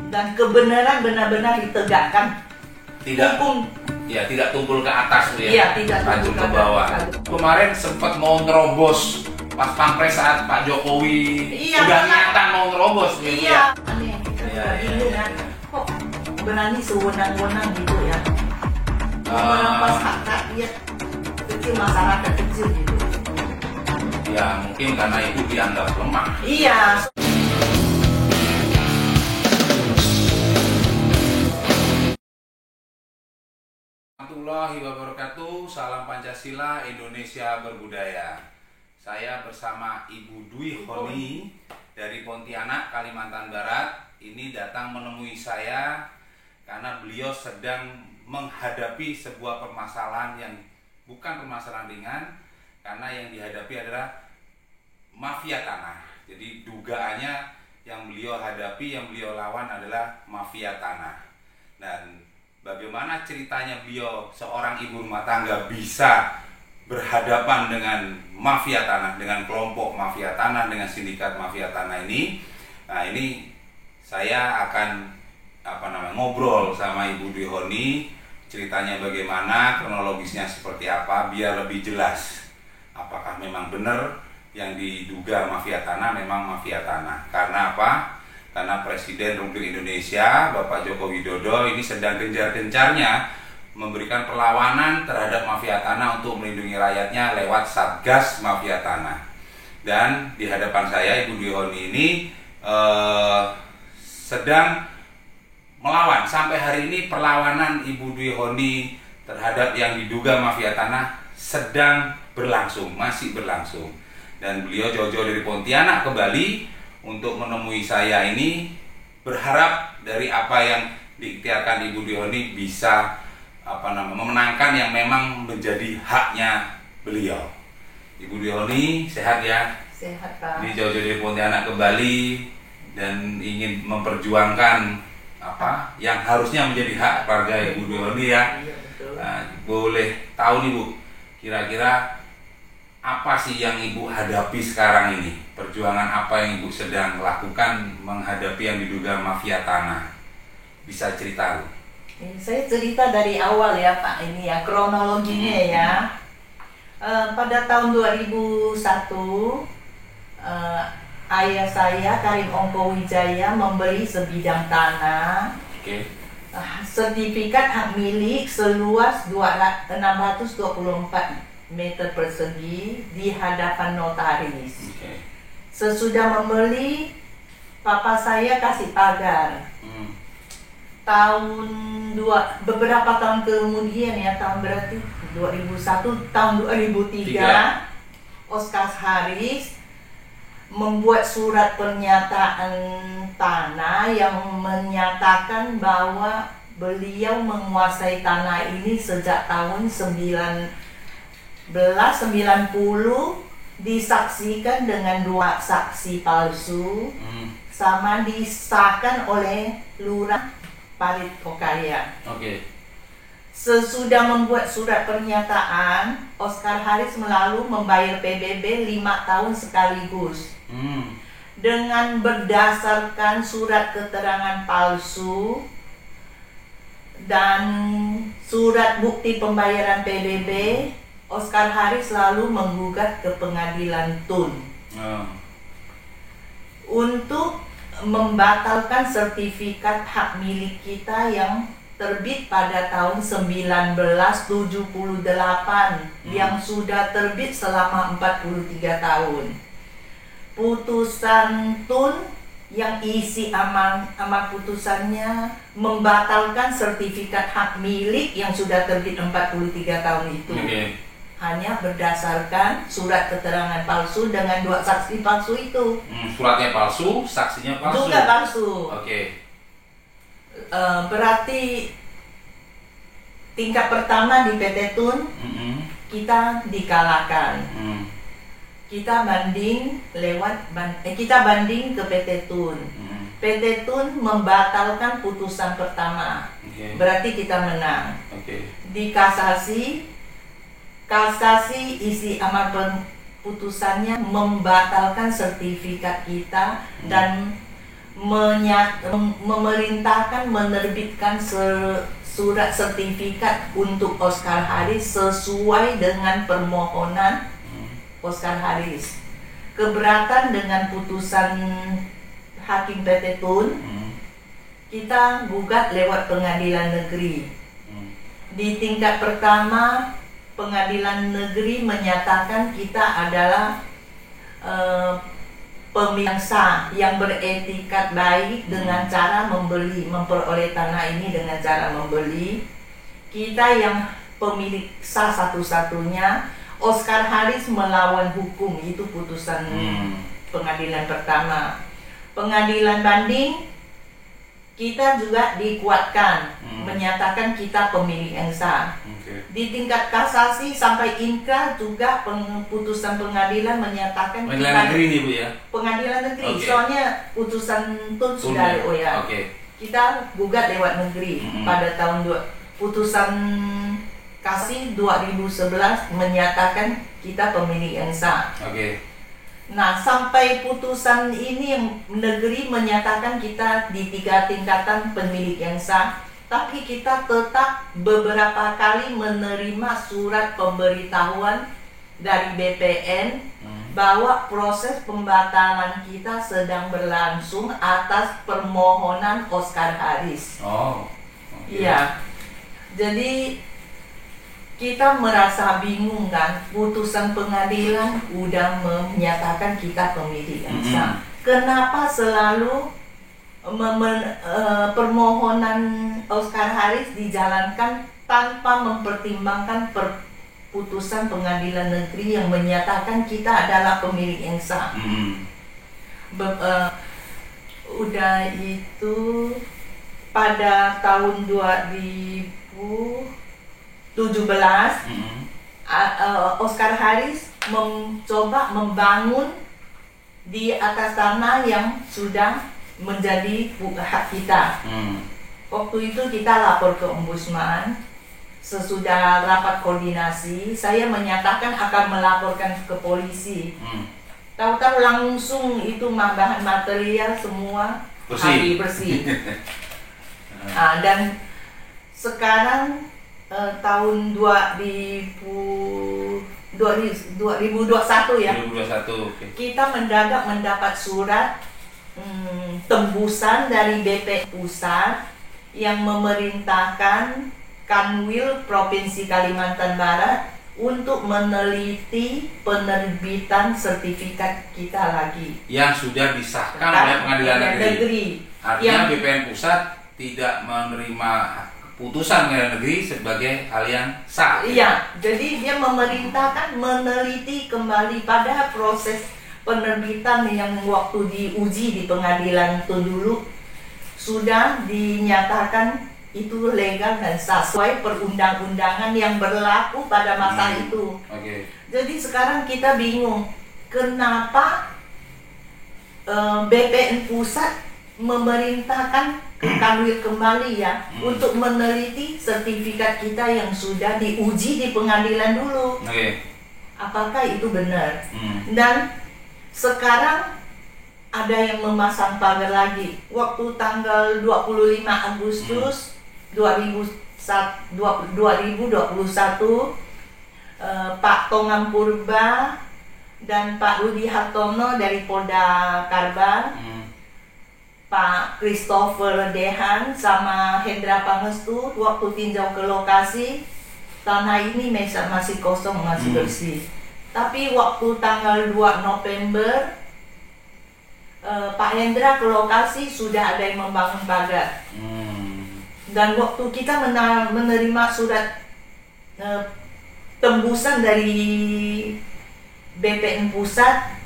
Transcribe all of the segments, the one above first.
dan kebenaran benar-benar ditegakkan. Tidak, Hukum. ya tidak tumpul ke atas Bu ya. Iya, tidak Tajam tumpul ke ke bawah. atas. Kemarin sempat mau nerobos pas pampres saat Pak Jokowi Iya, udah karena- niatan mau nerobos Bu Iya, ya. aneh. Kita Iya, juga iya, bingung iya. kan. Kok berani sewenang-wenang gitu ya? Merampas hak rakyat kecil, masyarakat kecil gitu. Ya mungkin karena itu dianggap lemah. Iya. Warahmatullahi wabarakatuh. Salam Pancasila, Indonesia berbudaya. Saya bersama Ibu Dwi Honi dari Pontianak, Kalimantan Barat. Ini datang menemui saya karena beliau sedang menghadapi sebuah permasalahan yang bukan permasalahan ringan, karena yang dihadapi adalah mafia tanah. Jadi dugaannya yang beliau hadapi, yang beliau lawan adalah mafia tanah. Dan bagaimana ceritanya beliau seorang ibu rumah tangga bisa berhadapan dengan mafia tanah, dengan kelompok mafia tanah, dengan sindikat mafia tanah ini. Nah, ini saya akan ngobrol sama Ibu Dwi Honi, ceritanya bagaimana, kronologisnya seperti apa, biar lebih jelas apakah memang benar yang diduga mafia tanah memang mafia tanah. Karena apa? Karena Presiden Republik Indonesia Bapak Joko Widodo ini sedang gencar-gencarnya memberikan perlawanan terhadap mafia tanah untuk melindungi rakyatnya lewat Satgas Mafia Tanah. Dan di hadapan saya Ibu Dwi Honi ini sedang melawan. Sampai hari ini perlawanan Ibu Dwi Honi terhadap yang diduga mafia tanah sedang berlangsung, masih berlangsung. Dan beliau jauh-jauh dari Pontianak ke Bali untuk menemui saya ini, berharap dari apa yang diikhtiarkan Ibu Dwi Honi bisa memenangkan yang memang menjadi haknya beliau. Ibu Dwi Honi sehat ya? Sehat, Pak. Ini jauh-jauh dari Pontianak ke Bali dan ingin memperjuangkan apa yang harusnya menjadi hak keluarga Ibu Dwi Honi ya. Iya, betul. Nah, boleh tahu nih Bu, kira-kira apa sih yang Ibu hadapi sekarang ini? Perjuangan apa yang Ibu sedang lakukan menghadapi yang diduga mafia tanah? Bisa cerita Bu? Saya cerita dari awal ya Pak, ini ya kronologinya ya. Pada tahun 2001 ayah saya Karim Ongko Wijaya membeli sebidang tanah, Oke. sertifikat hak milik seluas 624 meter persegi di hadapan notaris. Oke. Sesudah membeli, papa saya kasih pagar. Hmm. Beberapa tahun kemudian ya, tahun berarti 2001, tahun 2003, Oscar Harris membuat surat pernyataan tanah yang menyatakan bahwa beliau menguasai tanah ini sejak tahun 1990, disaksikan dengan 2 saksi palsu, sama disahkan oleh Lurah Parit Pokaya. Oke. Sesudah membuat surat pernyataan, Oscar Harris membayar PBB 5 tahun sekaligus. Dengan berdasarkan surat keterangan palsu dan surat bukti pembayaran PBB, Oscar Harris lalu menggugat ke pengadilan Tun untuk membatalkan sertifikat hak milik kita yang terbit pada tahun 1978 yang sudah terbit selama 43 tahun. Putusan Tun yang isi amar putusannya membatalkan sertifikat hak milik yang sudah terbit 43 tahun itu. Hanya berdasarkan surat keterangan palsu dengan 2 saksi palsu itu. Suratnya palsu, saksinya palsu. Juga palsu. Oke. Berarti tingkat pertama di PT Tun kita dikalahkan. Kita banding kita banding ke PT Tun. PT Tun membatalkan putusan pertama. Berarti kita menang. Di kasasi isi amar putusannya membatalkan sertifikat kita dan memerintahkan menerbitkan surat sertifikat untuk Oscar Harris sesuai dengan permohonan Oscar Harris. Keberatan dengan putusan Hakim PT Tun, kita gugat lewat pengadilan negeri. Di tingkat pertama, pengadilan negeri menyatakan kita adalah pemilik sah yang beretikat baik dengan cara memperoleh tanah ini dengan cara membeli. Kita yang pemilik sah satu-satunya. Oscar Harris melawan hukum, itu putusan pengadilan pertama. Pengadilan banding kita juga dikuatkan, menyatakan kita pemilik yang sah. Di tingkat kasasi sampai inkrah juga putusan pengadilan menyatakan pengadilan negeri ini Bu ya? Pengadilan negeri, soalnya putusan Tun sudah kita gugat lewat negeri pada tahun putusan kasih 2011 menyatakan kita pemilik yang sah. Nah, sampai putusan ini yang negeri menyatakan kita di 3 tingkatan pemilik yang sah, tapi kita tetap beberapa kali menerima surat pemberitahuan dari BPN bahwa proses pembatalan kita sedang berlangsung atas permohonan Oscar Harris. Iya. Jadi kita merasa bingung kan, putusan pengadilan udah menyatakan kita pemilik yang sah. Kenapa selalu permohonan Oscar Harris dijalankan tanpa mempertimbangkan putusan pengadilan negeri yang menyatakan kita adalah pemilik yang sah? Udah itu pada tahun 2017 Oscar Harris mencoba membangun di atas tanah yang sudah menjadi hak kita. Waktu itu kita lapor ke Ombudsman. Sesudah rapat koordinasi, saya menyatakan akan melaporkan ke polisi. Tahu-tahu langsung itu bahan material semua bersih. Dan sekarang tahun 2021 ya. 2021. Kita mendapat surat tembusan dari BP Pusat yang memerintahkan Kanwil Provinsi Kalimantan Barat untuk meneliti penerbitan sertifikat kita lagi yang sudah disahkan oleh pengadilan negeri. Artinya BPN Pusat tidak menerima putusan pengadilan negeri sebagai hal yang sah. Iya, jadi dia memerintahkan meneliti kembali pada proses penerbitan yang waktu diuji di pengadilan itu dulu sudah dinyatakan itu legal dan sah sesuai perundang-undangan yang berlaku pada masa itu. Jadi sekarang kita bingung kenapa BPN Pusat memerintahkan Kanwil kembali ya untuk meneliti sertifikat kita yang sudah diuji di pengadilan dulu. Apakah itu benar? Dan sekarang ada yang memasang pagar lagi. Waktu tanggal 25 Agustus 2021 Pak Tongam Purba dan Pak Rudi Hartono dari Polda Kalbar, Pak Christopher Dehan sama Hendra Pangestu waktu tinjau ke lokasi, tanah ini masih kosong, masih bersih. Tapi waktu tanggal 2 November Pak Hendra ke lokasi sudah ada yang membangun pagar. Dan waktu kita menerima surat tembusan dari BPN Pusat,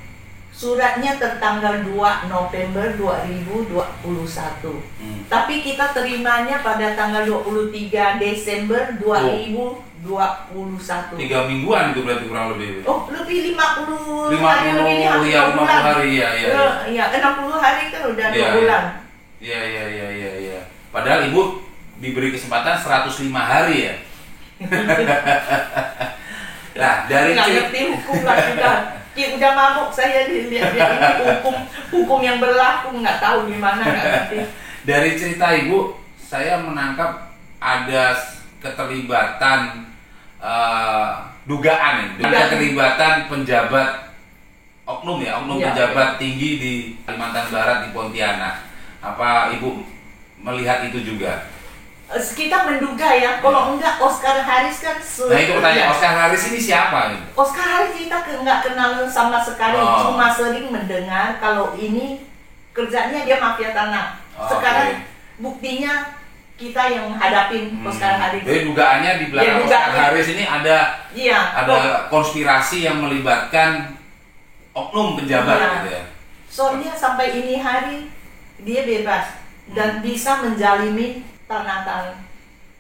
suratnya tertanggal 2 November 2021. Tapi kita terimanya pada tanggal 23 Desember 2021. 3 mingguan itu berarti kurang lebih. Oh, lebih 50 hari ya. Iya, 60 hari kan udah 2 bulan. Iya. Padahal Ibu diberi kesempatan 105 hari ya. Nah, dari nggak ngerti hukum lah kita. Udah mabuk saya dilihat ini hukum yang berlaku, nggak tahu gimana nggak ngerti. Dari cerita Ibu, saya menangkap ada keterlibatan dugaan keterlibatan penjabat oknum pejabat tinggi di Kalimantan Barat di Pontianak. Apa Ibu melihat itu juga? Kita menduga ya, kalau enggak Oscar Harris kan nah itu pertanyaan, Oscar Harris ini siapa? Oscar Harris kita nggak kenal sama sekali, cuma sering mendengar kalau ini kerjanya dia mafia tanah. Sekarang buktinya kita yang hadapin Oscar Harris. Jadi dugaannya di belakang Oscar Harris ini ada konspirasi yang melibatkan oknum penjabat gitu ya. Soalnya sampai ini hari dia bebas dan bisa menjalimi tanah-tanah.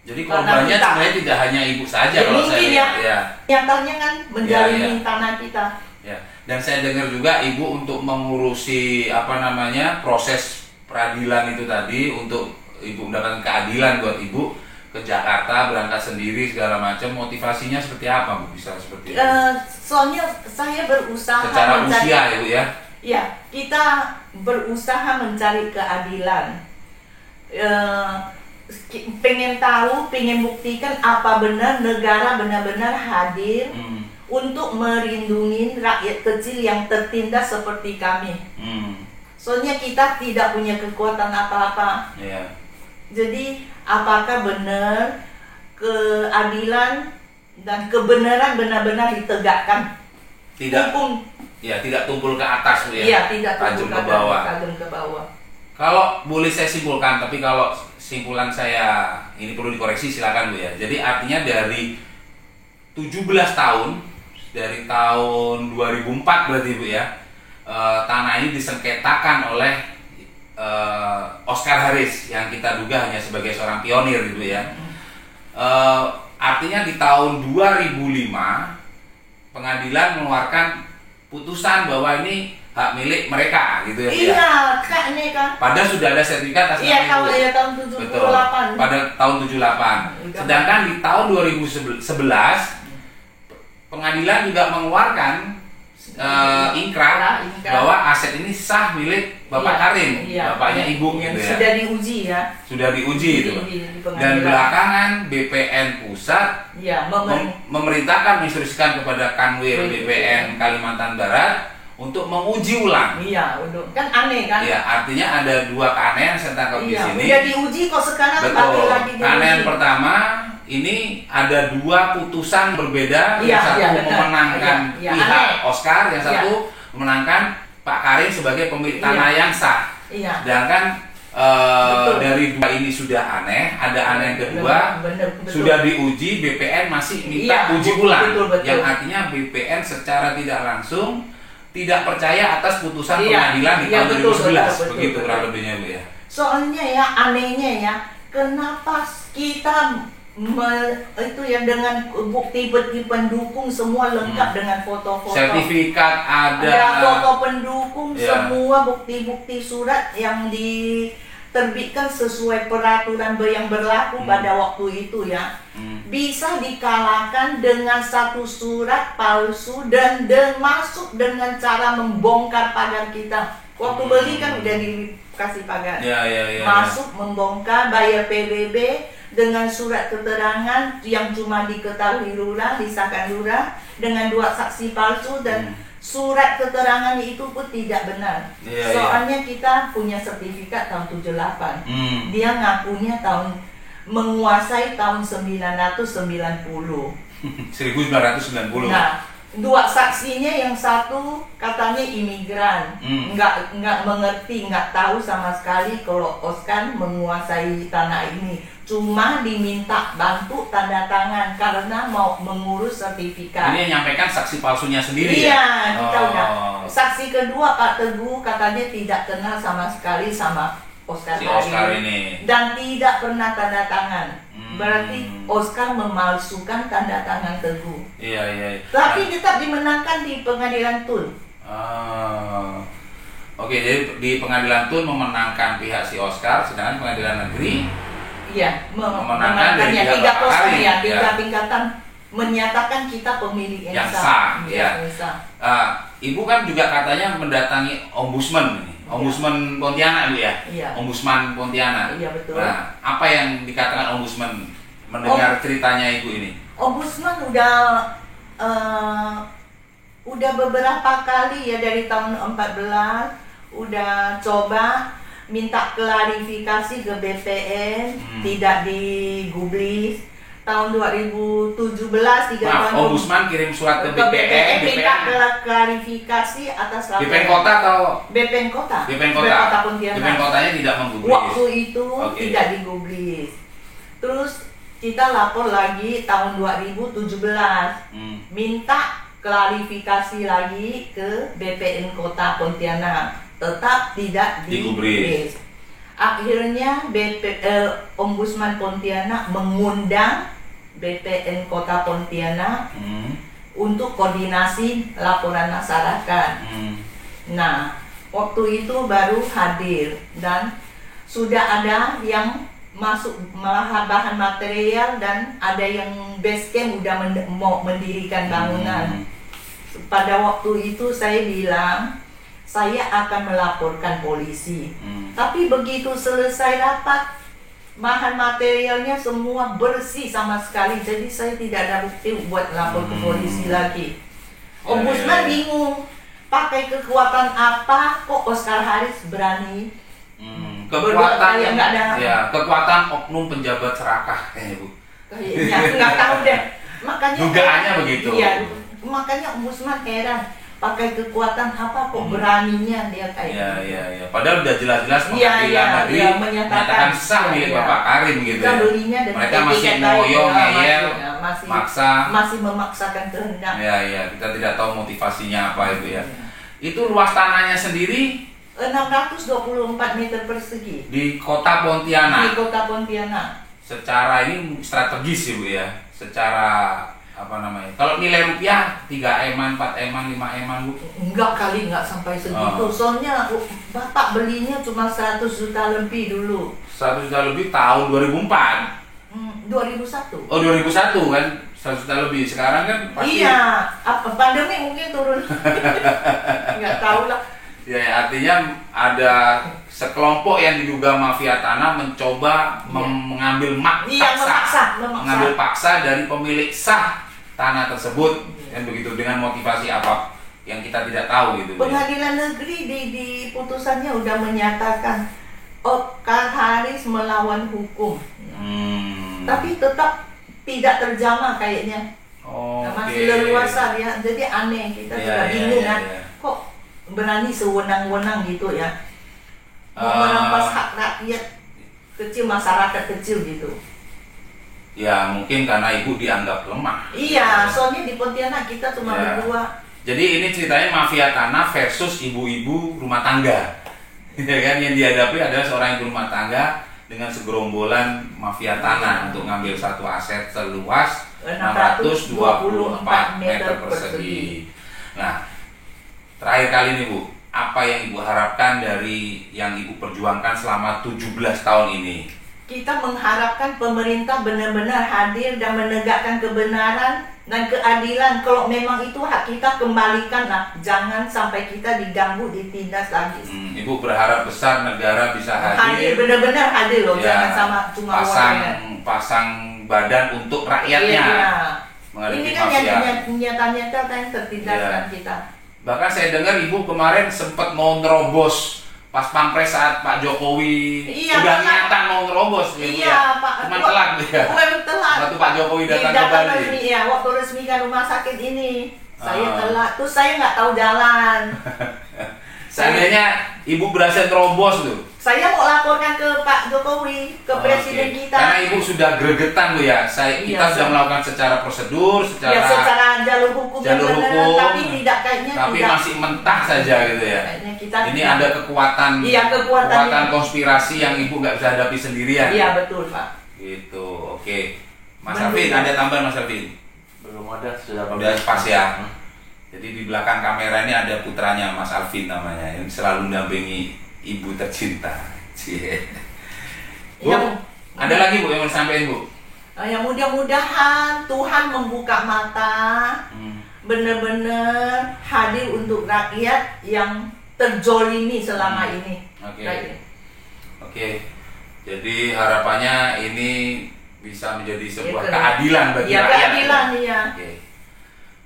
Jadi korbannya sebenarnya tidak hanya Ibu saja kalau saya lihat. Nyatanya kan menjalimi tanah kita. Ya. Dan saya dengar juga Ibu untuk mengurusi proses peradilan itu tadi, untuk Ibu mendapatkan keadilan buat Ibu, ke Jakarta berangkat sendiri segala macam, motivasinya seperti apa Bu bisa seperti itu? Soalnya saya berusaha secara usia Ibu ya. Ya, kita berusaha mencari keadilan. Pengen tahu, pengen buktikan apa benar negara benar-benar hadir untuk melindungi rakyat kecil yang tertindas seperti kami. Soalnya kita tidak punya kekuatan apa-apa. Jadi apakah benar keadilan dan kebenaran benar-benar ditegakkan? Hukum tidak tumpul ke atas Bu ya. Iya, tidak tajam ke bawah. Kalau boleh saya simpulkan, tapi kalau simpulan saya ini perlu dikoreksi silakan Bu ya. Jadi artinya dari 17 tahun, dari tahun 2004 berarti Bu ya, tanah ini disengketakan oleh Oscar Harris yang kita duga hanya sebagai seorang pionir gitu ya. Artinya di tahun 2005 pengadilan mengeluarkan putusan bahwa ini hak milik mereka gitu ya. Iya, Kak, ini kan. Padahal sudah ada sertifikat atas nama Ibu. Kalau ya tahun 78. Betul. Pada tahun 78. Sedangkan di tahun 2011 pengadilan juga mengeluarkan ingkrah bahwa aset ini sah milik Bapak Karim, bapaknya Ibu gitu ya. Sudah diuji ya. Sudah diuji itu. Dan belakangan BPN pusat memerintahkan menginstruksikan kepada Kanwil BPN Kalimantan Barat untuk menguji ulang. Iya, kan aneh kan? Iya, artinya ada dua keanehan saya tangkap di sini. Udah diuji kok sekarang lagi diuji. Keanehan pertama, ini ada dua putusan berbeda, yang satu memenangkan pihak Oscar, yang satu memenangkan Pak Karim sebagai pemilik tanah yang sah. Sedangkan dari dua ini sudah aneh, ada aneh yang kedua, sudah diuji, BPN masih minta uji ulang, yang artinya BPN secara tidak langsung tidak percaya atas putusan pengadilan di tahun 2011, begitu kurang lebihnya Bu ya. Soalnya ya anehnya ya, kenapa kita itu yang dengan bukti pendukung semua lengkap dengan foto-foto, sertifikat ada foto pendukung, semua bukti-bukti surat yang diterbitkan sesuai peraturan yang berlaku pada waktu itu ya, bisa dikalahkan dengan satu surat palsu dan masuk dengan cara membongkar pagar kita. Waktu beli kan udah dikasih pagar, masuk membongkar, bayar PBB dengan surat keterangan yang cuma diketahui lurah, disahkan lurah, dengan dua saksi palsu, dan surat keterangan itu pun tidak benar. Soalnya kita punya sertifikat tahun 78. Dia ngakunya menguasai tahun 1990. 1990. Nah, dua saksinya yang satu katanya imigran, nggak mengerti, nggak tahu sama sekali kalau Oscar menguasai tanah ini. Cuma diminta bantu tanda tangan karena mau mengurus sertifikat. Ini yang nyampaikan saksi palsunya sendiri. Iya, kita udah. Saksi kedua Pak Teguh katanya tidak kenal sama sekali sama Oscar ini dan tidak pernah tanda tangan. Berarti Oscar memalsukan tanda tangan Teguh. Iya. Tapi tetap dimenangkan di pengadilan Tun. Oke, jadi di pengadilan Tun memenangkan pihak si Oscar, sedangkan pengadilan negeri memenangkan dari tiga poster ya, tiga tingkatan menyatakan kita pemilik yang sah. Ibu kan juga katanya mendatangi ombudsman nih. Ombudsman Pontianak Bu ya? Iya. Ombudsman Pontianak. Iya betul. Nah, apa yang dikatakan ombudsman mendengar ceritanya Ibu ini? Ombudsman udah beberapa kali ya dari tahun 14 udah coba minta klarifikasi ke BPN, tidak digubris. Tahun 2017 ombudsman kirim surat ke BPN minta klarifikasi atas laporan. BPN Kota atau BPN Kota? BPN Kota Pontianak. BPN Kotanya tidak menggubris. Waktu itu tidak digubris. Terus kita lapor lagi tahun 2017, minta klarifikasi lagi ke BPN Kota Pontianak, tetap tidak digubris. Akhirnya Ombudsman Pontianak mengundang BPN Kota Pontianak untuk koordinasi laporan masyarakat. Nah, waktu itu baru hadir dan sudah ada yang masuk bahan material dan ada yang base camp udah mau mendirikan bangunan. Pada waktu itu saya bilang saya akan melaporkan polisi. Tapi begitu selesai rapat, bahan materialnya semua bersih sama sekali. Jadi saya tidak ada bukti buat lapor ke polisi lagi. Ombudsman bingung, pakai kekuatan apa kok Oscar Harris berani? Kekuatan yang nggak ada. Ya, kekuatan oknum penjabat serakah, Bu. Kayaknya nggak tahu deh. Makanya dugaannya begitu. Iya, makanya Ombudsman heran. Pakai kekuatan apa kok beraninya dia kayak Iya. Padahal udah jelas-jelas pengadilan negeri menyatakan sah milik Bapak Karim gitu ya. Mereka masih ngoyo, ngeyel, masih memaksakan kehendak. Iya, kita tidak tahu motivasinya apa itu ya. Itu luas tanahnya sendiri 624 meter persegi di Kota Pontianak. Di Kota Pontianak. Secara ini strategis ya Bu ya. Secara apa namanya? Kalau nilai rupiah 3 eman, 4 eman, 5 eman Bu? Enggak sampai segitu. Soalnya Bapak belinya cuma 100 juta lebih dulu. 100 juta lebih tahun 2004. 2001. Oh 2001 kan 100 juta lebih. Sekarang kan pasti. Iya, pandemi mungkin turun. Nggak tahu lah. Ya artinya ada sekelompok yang diduga mafia tanah mencoba mengambil mengambil paksa dari pemilik sah tanah tersebut dan begitu dengan motivasi apa yang kita tidak tahu gitu. Pengadilan negeri di putusannya udah menyatakan Oscar Harris melawan hukum. Tapi tetap tidak terjamah kayaknya. Masih leluasa ya. Jadi aneh, kita juga bingung kan. Kok berani sewenang-wenang gitu ya. Merampas hak rakyat kecil, masyarakat kecil gitu. Ya mungkin karena Ibu dianggap lemah. Iya, soalnya di Pontianak kita cuma berdua. Jadi ini ceritanya mafia tanah versus ibu-ibu rumah tangga. Ya kan, yang dihadapi adalah seorang ibu rumah tangga dengan segerombolan mafia tanah untuk ngambil satu aset seluas 624 meter persegi. Nah, terakhir kali ini Bu, apa yang Ibu harapkan dari yang Ibu perjuangkan selama 17 tahun ini? Kita mengharapkan pemerintah benar-benar hadir dan menegakkan kebenaran dan keadilan. Kalau memang itu hak kita, kembalikanlah. Jangan sampai kita diganggu, ditindas lagi. Ibu berharap besar negara bisa hadir. Benar-benar hadir loh, jangan sama cuma pasang badan untuk rakyatnya. Ini kan nyata-nyata yang tertindaskan kita. Bahkan saya dengar Ibu kemarin sempat mau nerobos pas pampres saat Pak Jokowi udah niatan mau nerobos. Pak. Cuma telat ya. Telat. Waktu Pak Jokowi datang ke Bali. Iya, waktu resmikan rumah sakit ini. Saya telat. Terus saya nggak tahu jalan. Seandainya Ibu berhasil terobos tuh. Saya mau laporkan ke Pak Jokowi, ke presiden kita. Karena Ibu sudah gregetan tuh ya. Kita sudah melakukan secara prosedur, secara jalur hukum, tapi tidak kayaknya tapi masih mentah saja gitu ya. Ini ada kekuatan konspirasi yang Ibu nggak bisa hadapi sendirian. Iya betul Pak. Gitu, oke. Mas Alvin, ada tambahan Mas Alvin? Belum ada, sudah pas ya. Jadi di belakang kamera ini ada putranya Mas Alvin namanya yang selalu mendampingi Ibu tercinta. Bu, ada lagi Bu yang mau disampaikan Bu? Yang mudah-mudahan Tuhan membuka mata benar-benar hadir untuk rakyat yang terzolimi selama ini. Oke. Jadi harapannya ini bisa menjadi sebuah keadilan bagi rakyat. Keadilan, ya.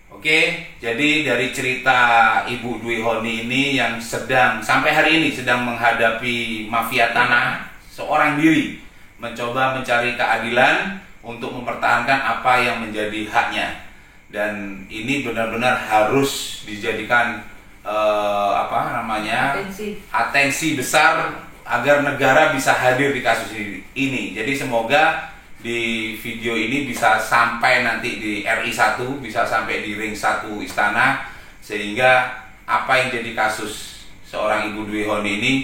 Oke, jadi dari cerita Ibu Dwi Honi ini yang sampai hari ini sedang menghadapi mafia tanah seorang diri, mencoba mencari keadilan untuk mempertahankan apa yang menjadi haknya. Dan ini benar-benar harus dijadikan atensi besar agar negara bisa hadir di kasus ini. Jadi semoga di video ini bisa sampai nanti di RI1, bisa sampai di ring 1 istana, sehingga apa yang jadi kasus seorang Ibu Dwi Honi ini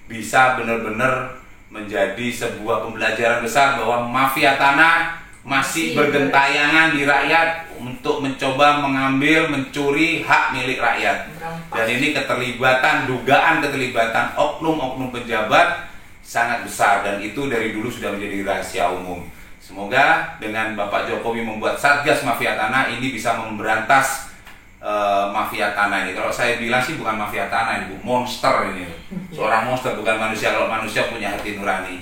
bisa benar-benar menjadi sebuah pembelajaran besar bahwa mafia tanah masih bergentayangan di rakyat untuk mencoba mengambil, mencuri hak milik rakyat. Dan ini dugaan keterlibatan oknum-oknum pejabat sangat besar, dan itu dari dulu sudah menjadi rahasia umum. Semoga dengan Bapak Jokowi membuat Satgas Mafia Tanah ini bisa memberantas mafia tanah ini. Kalau saya bilang sih bukan mafia tanah, ini monster ini. Seorang monster, bukan manusia. Kalau manusia punya hati nurani.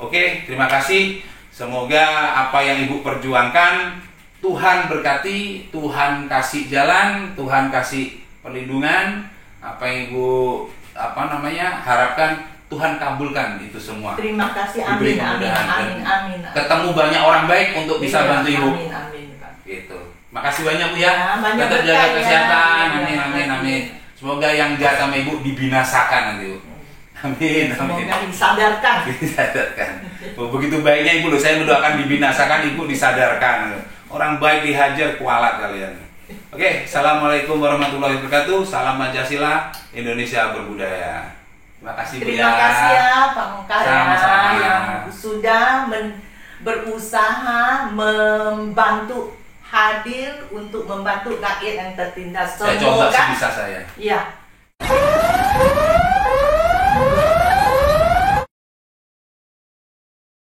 Oke, terima kasih. Semoga apa yang Ibu perjuangkan Tuhan berkati, Tuhan kasih jalan, Tuhan kasih perlindungan. Apa yang Ibu harapkan Tuhan kabulkan itu semua. Terima kasih. Amin. Amin. Ketemu banyak orang baik untuk bisa bantu Ibu. Amin. Gitu. Makasih banyak Bu ya. Tetap jaga kesehatan. Amin. Semoga yang jahat sama Ibu dibinasakan nanti Bu. Amin. Semoga disadarkan. Begitu baiknya Ibu loh, saya mendoakan dibinasakan, Ibu disadarkan. Orang baik dihajar, kualat kalian. Oke, assalamualaikum warahmatullahi wabarakatuh. Salam Pancasila, Indonesia berbudaya. Terima kasih Bu. Terima kasih ya Pak Mokar yang sudah berusaha membantu hadir untuk membantu rakyat yang tertindas. Saya coba sebisa saya. Ya.